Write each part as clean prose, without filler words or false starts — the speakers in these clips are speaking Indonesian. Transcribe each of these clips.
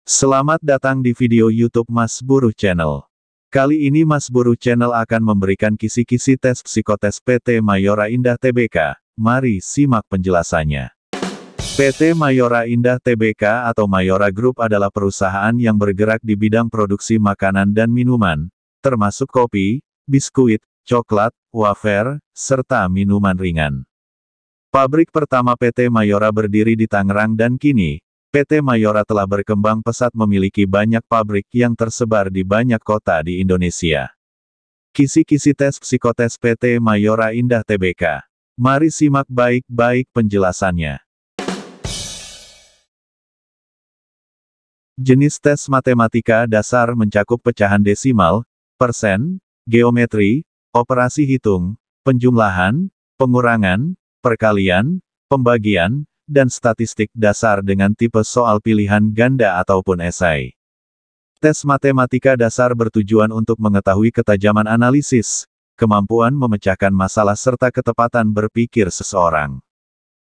Selamat datang di video YouTube Mas Buruh Channel. Kali ini Mas Buruh Channel akan memberikan kisi-kisi tes psikotes PT Mayora Indah Tbk. Mari simak penjelasannya. PT Mayora Indah Tbk atau Mayora Group adalah perusahaan yang bergerak di bidang produksi makanan dan minuman, termasuk kopi, biskuit, coklat, wafer, serta minuman ringan. Pabrik pertama PT Mayora berdiri di Tangerang dan kini, PT Mayora telah berkembang pesat memiliki banyak pabrik yang tersebar di banyak kota di Indonesia. Kisi-kisi tes psikotes PT Mayora Indah Tbk. Mari simak baik-baik penjelasannya. Jenis tes matematika dasar mencakup pecahan desimal, persen, geometri, operasi hitung, penjumlahan, pengurangan, perkalian, pembagian, dan statistik dasar dengan tipe soal pilihan ganda ataupun esai. Tes matematika dasar bertujuan untuk mengetahui ketajaman analisis, kemampuan memecahkan masalah serta ketepatan berpikir seseorang.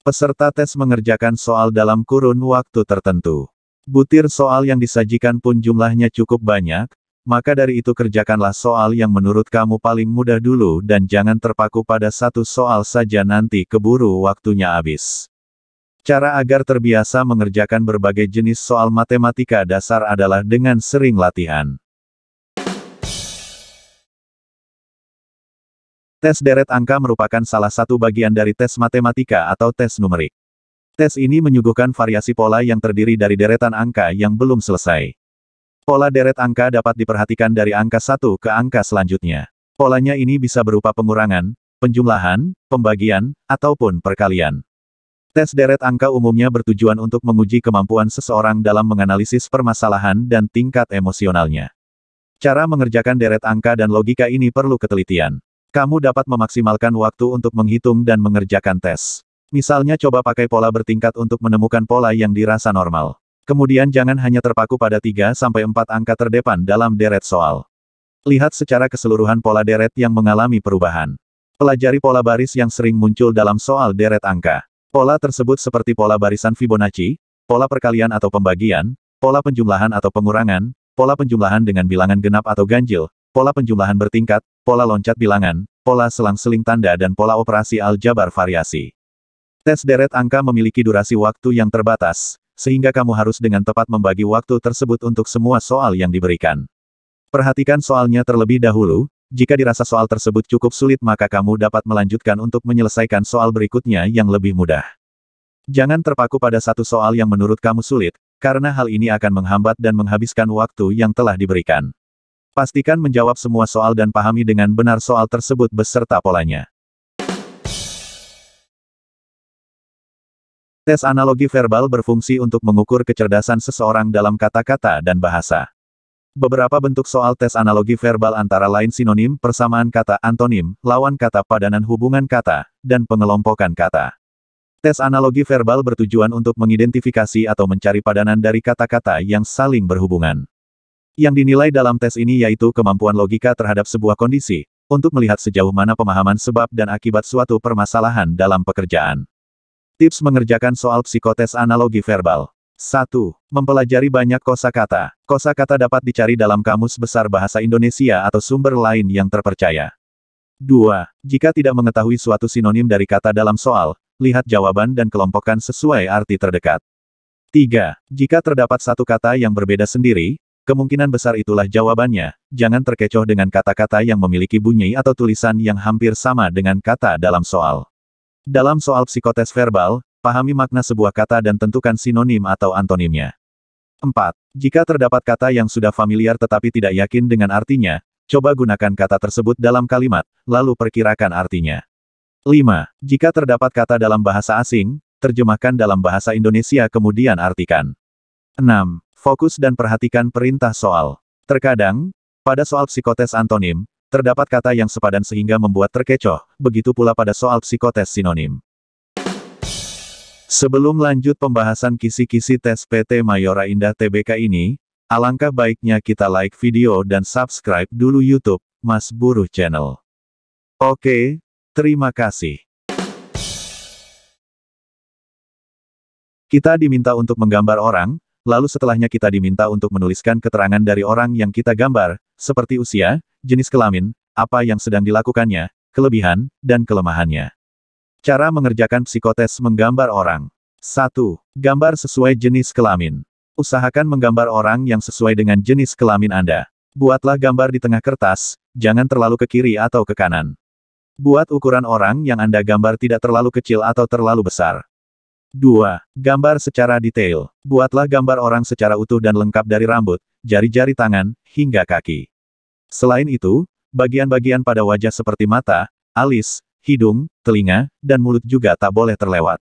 Peserta tes mengerjakan soal dalam kurun waktu tertentu. Butir soal yang disajikan pun jumlahnya cukup banyak, maka dari itu kerjakanlah soal yang menurut kamu paling mudah dulu dan jangan terpaku pada satu soal saja nanti keburu waktunya habis. Cara agar terbiasa mengerjakan berbagai jenis soal matematika dasar adalah dengan sering latihan. Tes deret angka merupakan salah satu bagian dari tes matematika atau tes numerik. Tes ini menyuguhkan variasi pola yang terdiri dari deretan angka yang belum selesai. Pola deret angka dapat diperhatikan dari angka 1 ke angka selanjutnya. Polanya ini bisa berupa pengurangan, penjumlahan, pembagian, ataupun perkalian. Tes deret angka umumnya bertujuan untuk menguji kemampuan seseorang dalam menganalisis permasalahan dan tingkat emosionalnya. Cara mengerjakan deret angka dan logika ini perlu ketelitian. Kamu dapat memaksimalkan waktu untuk menghitung dan mengerjakan tes. Misalnya coba pakai pola bertingkat untuk menemukan pola yang dirasa normal. Kemudian jangan hanya terpaku pada 3-4 angka terdepan dalam deret soal. Lihat secara keseluruhan pola deret yang mengalami perubahan. Pelajari pola baris yang sering muncul dalam soal deret angka. Pola tersebut seperti pola barisan Fibonacci, pola perkalian atau pembagian, pola penjumlahan atau pengurangan, pola penjumlahan dengan bilangan genap atau ganjil, pola penjumlahan bertingkat, pola loncat bilangan, pola selang-seling tanda dan pola operasi aljabar variasi. Tes deret angka memiliki durasi waktu yang terbatas, sehingga kamu harus dengan tepat membagi waktu tersebut untuk semua soal yang diberikan. Perhatikan soalnya terlebih dahulu. Jika dirasa soal tersebut cukup sulit maka kamu dapat melanjutkan untuk menyelesaikan soal berikutnya yang lebih mudah. Jangan terpaku pada satu soal yang menurut kamu sulit, karena hal ini akan menghambat dan menghabiskan waktu yang telah diberikan. Pastikan menjawab semua soal dan pahami dengan benar soal tersebut beserta polanya. Tes analogi verbal berfungsi untuk mengukur kecerdasan seseorang dalam kata-kata dan bahasa. Beberapa bentuk soal tes analogi verbal antara lain sinonim, persamaan kata, antonim, lawan kata, padanan hubungan kata, dan pengelompokan kata. Tes analogi verbal bertujuan untuk mengidentifikasi atau mencari padanan dari kata-kata yang saling berhubungan. Yang dinilai dalam tes ini yaitu kemampuan logika terhadap sebuah kondisi, untuk melihat sejauh mana pemahaman sebab dan akibat suatu permasalahan dalam pekerjaan. Tips mengerjakan soal psikotes analogi verbal. 1. Mempelajari banyak kosakata. Kosakata dapat dicari dalam kamus besar bahasa Indonesia atau sumber lain yang terpercaya. 2. Jika tidak mengetahui suatu sinonim dari kata dalam soal, lihat jawaban dan kelompokkan sesuai arti terdekat. 3. Jika terdapat satu kata yang berbeda sendiri, kemungkinan besar itulah jawabannya. Jangan terkecoh dengan kata-kata yang memiliki bunyi atau tulisan yang hampir sama dengan kata dalam soal. Dalam soal psikotes verbal, pahami makna sebuah kata dan tentukan sinonim atau antonimnya. 4. Jika terdapat kata yang sudah familiar tetapi tidak yakin dengan artinya, coba gunakan kata tersebut dalam kalimat, lalu perkirakan artinya. 5. Jika terdapat kata dalam bahasa asing, terjemahkan dalam bahasa Indonesia kemudian artikan. 6. Fokus dan perhatikan perintah soal. Terkadang, pada soal psikotes antonim, terdapat kata yang sepadan sehingga membuat terkecoh, begitu pula pada soal psikotes sinonim. Sebelum lanjut pembahasan kisi-kisi tes PT Mayora Indah Tbk ini, alangkah baiknya kita like video dan subscribe dulu YouTube Mas Buruh Channel. Oke, terima kasih. Kita diminta untuk menggambar orang, lalu setelahnya kita diminta untuk menuliskan keterangan dari orang yang kita gambar, seperti usia, jenis kelamin, apa yang sedang dilakukannya, kelebihan, dan kelemahannya. Cara mengerjakan psikotes menggambar orang. 1. Gambar sesuai jenis kelamin. Usahakan menggambar orang yang sesuai dengan jenis kelamin Anda. Buatlah gambar di tengah kertas, jangan terlalu ke kiri atau ke kanan. Buat ukuran orang yang Anda gambar tidak terlalu kecil atau terlalu besar. 2. Gambar secara detail. Buatlah gambar orang secara utuh dan lengkap dari rambut, jari-jari tangan, hingga kaki. Selain itu, bagian-bagian pada wajah seperti mata, alis, hidung, telinga, dan mulut juga tak boleh terlewat.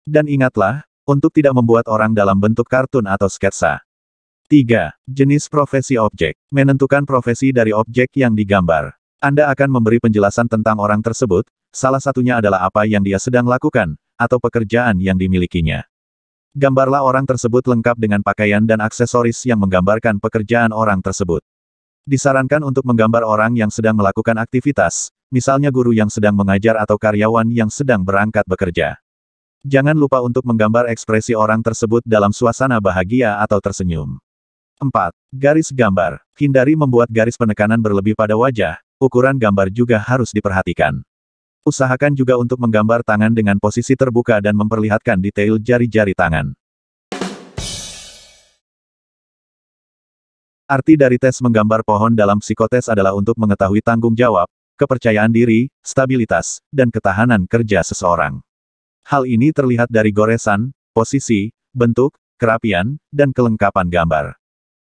Dan ingatlah, untuk tidak membuat orang dalam bentuk kartun atau sketsa. 3. Jenis profesi objek. Menentukan profesi dari objek yang digambar. Anda akan memberi penjelasan tentang orang tersebut, salah satunya adalah apa yang dia sedang lakukan, atau pekerjaan yang dimilikinya. Gambarlah orang tersebut lengkap dengan pakaian dan aksesoris yang menggambarkan pekerjaan orang tersebut. Disarankan untuk menggambar orang yang sedang melakukan aktivitas, misalnya guru yang sedang mengajar atau karyawan yang sedang berangkat bekerja. Jangan lupa untuk menggambar ekspresi orang tersebut dalam suasana bahagia atau tersenyum. 4. Garis gambar. Hindari membuat garis penekanan berlebih pada wajah, ukuran gambar juga harus diperhatikan. Usahakan juga untuk menggambar tangan dengan posisi terbuka dan memperlihatkan detail jari-jari tangan. Arti dari tes menggambar pohon dalam psikotes adalah untuk mengetahui tanggung jawab, kepercayaan diri, stabilitas, dan ketahanan kerja seseorang. Hal ini terlihat dari goresan, posisi, bentuk, kerapian, dan kelengkapan gambar.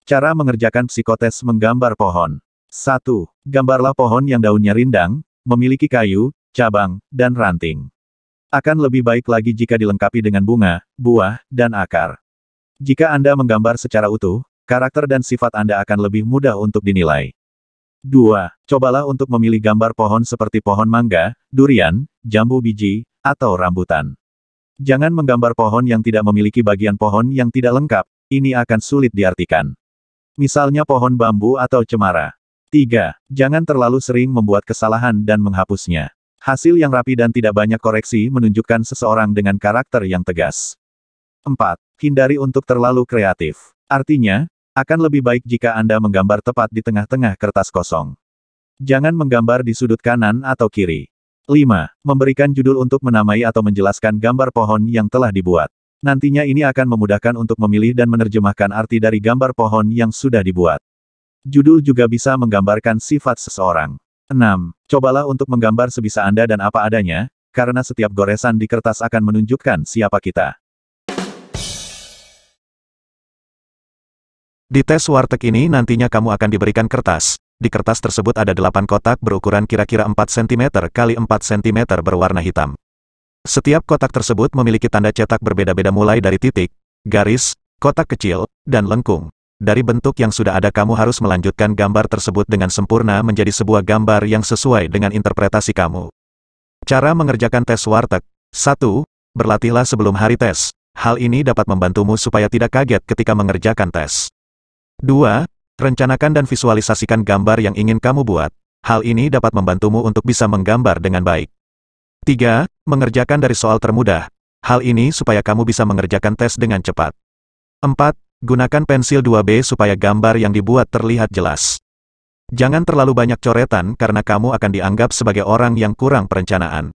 Cara mengerjakan psikotes menggambar pohon. 1. Gambarlah pohon yang daunnya rindang, memiliki kayu, cabang, dan ranting. Akan lebih baik lagi jika dilengkapi dengan bunga, buah, dan akar. Jika Anda menggambar secara utuh, karakter dan sifat Anda akan lebih mudah untuk dinilai. 2. Cobalah untuk memilih gambar pohon seperti pohon mangga, durian, jambu biji, atau rambutan. Jangan menggambar pohon yang tidak memiliki bagian pohon yang tidak lengkap, ini akan sulit diartikan. Misalnya pohon bambu atau cemara. 3. Jangan terlalu sering membuat kesalahan dan menghapusnya. Hasil yang rapi dan tidak banyak koreksi menunjukkan seseorang dengan karakter yang tegas. 4. Hindari untuk terlalu kreatif. Artinya, akan lebih baik jika Anda menggambar tepat di tengah-tengah kertas kosong. Jangan menggambar di sudut kanan atau kiri. 5. Memberikan judul untuk menamai atau menjelaskan gambar pohon yang telah dibuat. Nantinya ini akan memudahkan untuk memilih dan menerjemahkan arti dari gambar pohon yang sudah dibuat. Judul juga bisa menggambarkan sifat seseorang. 6. Cobalah untuk menggambar sebisa Anda dan apa adanya, karena setiap goresan di kertas akan menunjukkan siapa kita. Di tes warteg ini nantinya kamu akan diberikan kertas. Di kertas tersebut ada 8 kotak berukuran kira-kira 4 cm x 4 cm berwarna hitam. Setiap kotak tersebut memiliki tanda cetak berbeda-beda mulai dari titik, garis, kotak kecil, dan lengkung. Dari bentuk yang sudah ada kamu harus melanjutkan gambar tersebut dengan sempurna menjadi sebuah gambar yang sesuai dengan interpretasi kamu. Cara mengerjakan tes warteg. 1. Berlatihlah sebelum hari tes. Hal ini dapat membantumu supaya tidak kaget ketika mengerjakan tes. 2. Rencanakan dan visualisasikan gambar yang ingin kamu buat. Hal ini dapat membantumu untuk bisa menggambar dengan baik. 3. Mengerjakan dari soal termudah. Hal ini supaya kamu bisa mengerjakan tes dengan cepat. 4. Gunakan pensil 2B supaya gambar yang dibuat terlihat jelas. Jangan terlalu banyak coretan karena kamu akan dianggap sebagai orang yang kurang perencanaan.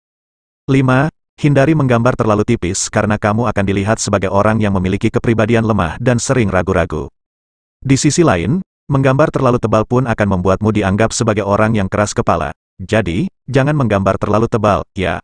5. Hindari menggambar terlalu tipis karena kamu akan dilihat sebagai orang yang memiliki kepribadian lemah dan sering ragu-ragu. Di sisi lain, menggambar terlalu tebal pun akan membuatmu dianggap sebagai orang yang keras kepala. Jadi, jangan menggambar terlalu tebal, ya.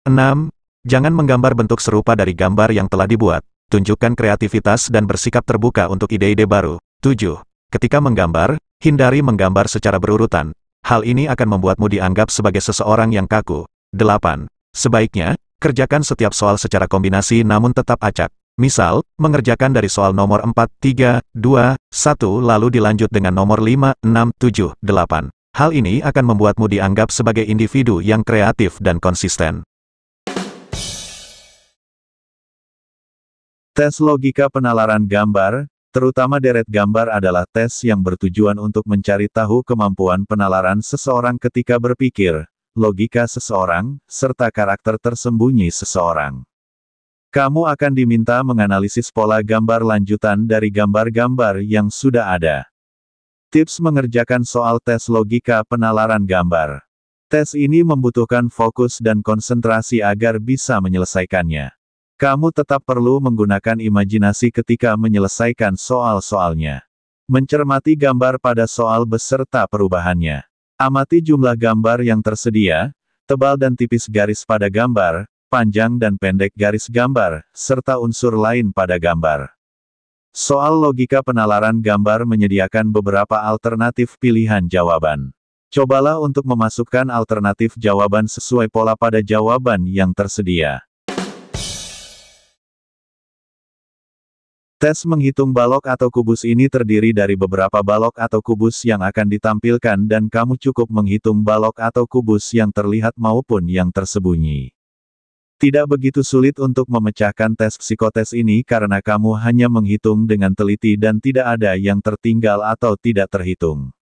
6. Jangan menggambar bentuk serupa dari gambar yang telah dibuat. Tunjukkan kreativitas dan bersikap terbuka untuk ide-ide baru. 7. Ketika menggambar, hindari menggambar secara berurutan. Hal ini akan membuatmu dianggap sebagai seseorang yang kaku. 8. Sebaiknya, kerjakan setiap soal secara kombinasi namun tetap acak. Misal, mengerjakan dari soal nomor 4, 3, 2, 1 lalu dilanjut dengan nomor 5, 6, 7, 8. Hal ini akan membuatmu dianggap sebagai individu yang kreatif dan konsisten. Tes logika penalaran gambar, terutama deret gambar adalah tes yang bertujuan untuk mencari tahu kemampuan penalaran seseorang ketika berpikir, logika seseorang, serta karakter tersembunyi seseorang. Kamu akan diminta menganalisis pola gambar lanjutan dari gambar-gambar yang sudah ada. Tips mengerjakan soal tes logika penalaran gambar. Tes ini membutuhkan fokus dan konsentrasi agar bisa menyelesaikannya. Kamu tetap perlu menggunakan imajinasi ketika menyelesaikan soal-soalnya. Mencermati gambar pada soal beserta perubahannya. Amati jumlah gambar yang tersedia, tebal dan tipis garis pada gambar, panjang dan pendek garis gambar, serta unsur lain pada gambar. Soal logika penalaran gambar menyediakan beberapa alternatif pilihan jawaban. Cobalah untuk memasukkan alternatif jawaban sesuai pola pada jawaban yang tersedia. Tes menghitung balok atau kubus ini terdiri dari beberapa balok atau kubus yang akan ditampilkan dan kamu cukup menghitung balok atau kubus yang terlihat maupun yang tersembunyi. Tidak begitu sulit untuk memecahkan tes psikotes ini karena kamu hanya menghitung dengan teliti dan tidak ada yang tertinggal atau tidak terhitung.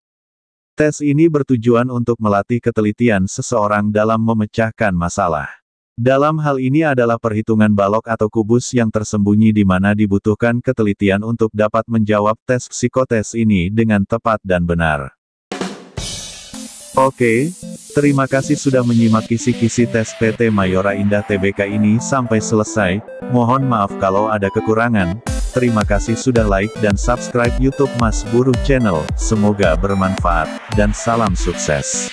Tes ini bertujuan untuk melatih ketelitian seseorang dalam memecahkan masalah. Dalam hal ini adalah perhitungan balok atau kubus yang tersembunyi di mana dibutuhkan ketelitian untuk dapat menjawab tes psikotes ini dengan tepat dan benar. Oke, terima kasih sudah menyimak kisi-kisi tes PT Mayora Indah Tbk ini sampai selesai. Mohon maaf kalau ada kekurangan. Terima kasih sudah like dan subscribe YouTube Mas Guru Channel. Semoga bermanfaat, dan salam sukses.